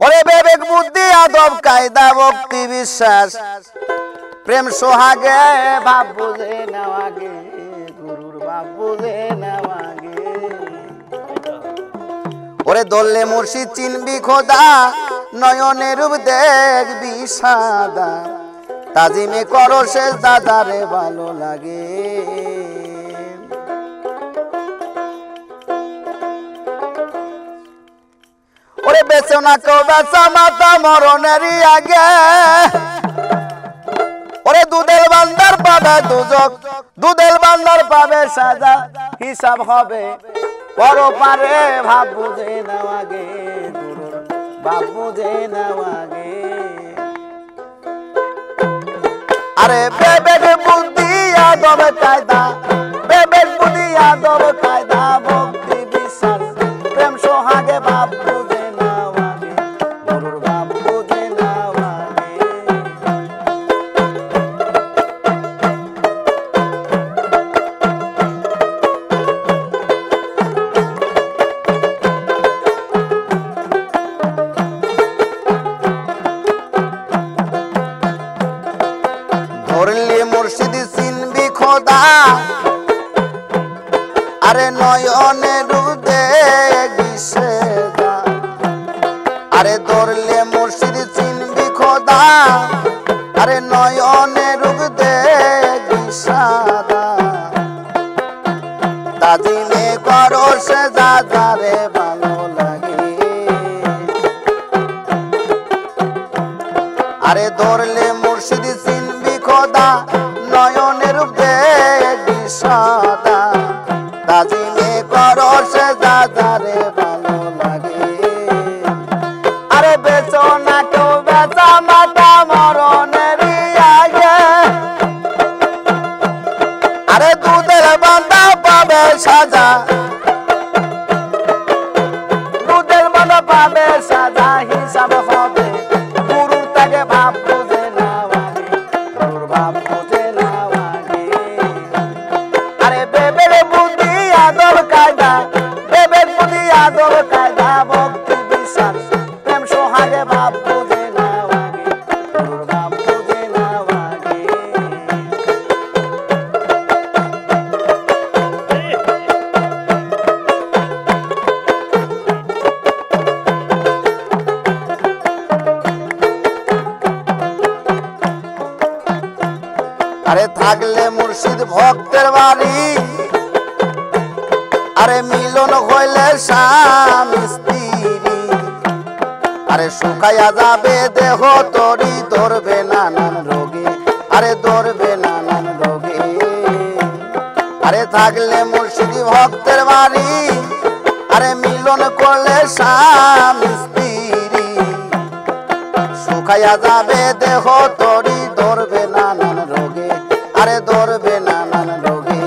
ওরে বিবেক বুদ্ধি আদব কায়দা ভক্তি বিশ্বাস প্রেম সোহাগে ভাব বুঝে নেওয়াগে গুরুর ভাব বুঝে নেওয়াগে ওরে দললে মুর্শিদ চিনবি খোদা নয়নের রূপ দেখবি সাদা তাজিমে করো শেষ দাদারে ভালো লাগে ওরে বেচো না কেউ বেচা মাতা মরণেরই আগে ওরে দুধের বান্দার পাবে দুজক দুধের বান্দার পাবে সাজা হিসাব হবে পরপারে ভাব বুঝে নেওয়াগে গুরুর ভাব বুঝে নেওয়াগে আরে বিবেক বুদ্ধি আদব কায়দা বিবেক বুদ্ধি আদব কায়দা ভক্তি বিশ্বাস প্রেম সোহাগে ভাব বুঝে নেওয়াগে গুরুর ভাব বুঝে নেওয়াগে ধরলি মুর্শিদ চিনবি খোদা আরে নয়নে রুদে গিসেদা আরে ধরলে মুর্শিদ চিনবি খোদা আরে নয়নে রুদে গিসাদা তাজিমে করো সে দাদারে ভালো লাগে আরে ধরলে মুর্শিদ চিনবি খোদা নয়নের রূপ দেখবি সাদা তাজিমে করো সে দাদারে ভালো লাগে আরে বেচো না কেউ বেচা মাতা মরণেরই আগে আরে দুধের বান্দা পাবে সাজা দুধের বান্দা পাবে সাজা হিসাব হবে গুরুর তাকে ভাব বুঝে নেওয়াগে গুরুর ভাব বুঝে নেওয়াগে আরে বিবেক বুদ্ধি আদব কায়দা বিবেক বুদ্ধি আদব কায়দা ভক্তি বিশ্বাস প্রেম সোহাগে ভাব বুঝে নেওয়াগে গুরুর ভাব বুঝে নেওয়াগে আরে থাকলে মুর্শিদ ভক্তের বাড়ি আরে মিলন হইলে স্বামী স্ত্রী আরে শুকাইয়া যাবে দেহ তরি ধরবে নানান রোগে আরে ধরবে নানান রোগে আরে থাকলে মুর্শিদ ভক্তের বাড়ি আরে মিলন করলে স্বামী স্ত্রী শুকাইয়া যাবে দেহ তরি ধরবে নানান রোগে আরে ধরবে নানান রোগে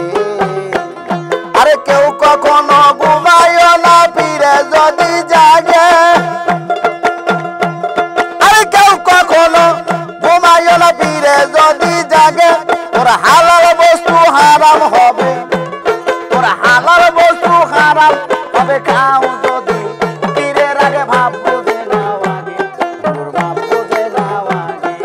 আরে কেউ কখনো ঘুমায় না ফিরে যদি জাগে আরে কেউ কখনো ঘুমায় না ফিরে যদি জাগে তোর হালাল বস্তু হারাম হবে তোর হালাল বস্তু হারাম হবে খাও যদি পীরের আগে ভাব বুঝে নেওয়াগে গুরুর ভাব বুঝে নেওয়াগে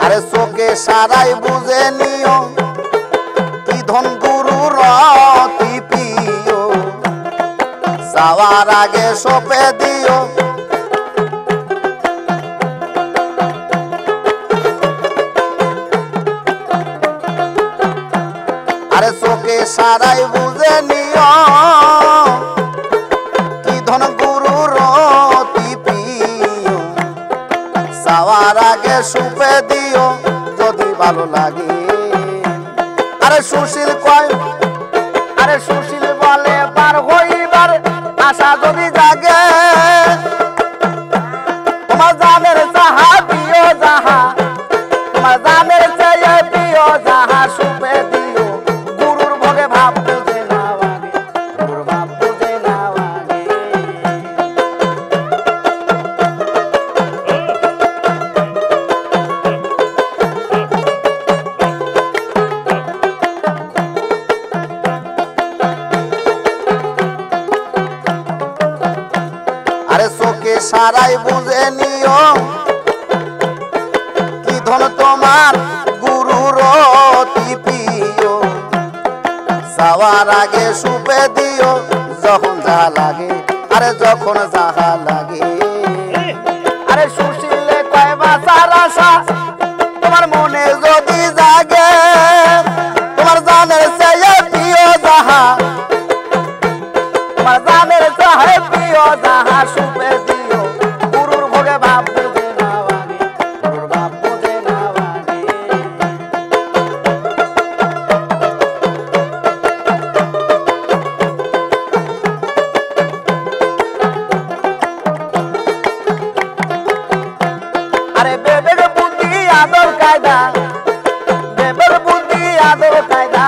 আরে চোখে সারাই বুঝে নিও কি ধন গুরু রতি পিও যাওয়ার আগে সপে দিও আরে চোখে সারাই বুঝে নিও কি ধন গুরু রতি পিও যাওয়ার আগে সুপে দিও যদি ভালো লাগে আরে সুশীল কয় আরে সুশীল বলে পার হইবার আশা যদি জাগে তোমার জানের যাহা প্রিয় যাহা তোমার জানের চেয়ে প্রিয় যাহা সুপে দিও গুরুর ভোগে ভাব বুঝে নেওয়াগে গুরুর ভাব বুঝে নেওয়াগে সারাই বুঝে নিও কি ধন তোমার গুরুর অতি প্রিয় যাওয়ার আগে সুপে দিও যখন যাহা লাগে আরে যখন যাহা লাগে আরে সুশীলে কয় বাঁচার আশা তোমার মনে যদি জাগে তোমার জানের চেয়ে প্রিয় যাহা তোমার জানের চেয়ে প্রিয় যাহা সুপে দিও গুরুর ভোগে ভাব বুঝে নাও আগে গুরুর ভাব বুঝে নাও আগে আরে বেবের বুদ্ধি আদর কায়দা বেবের বুদ্ধি আদর কায়দা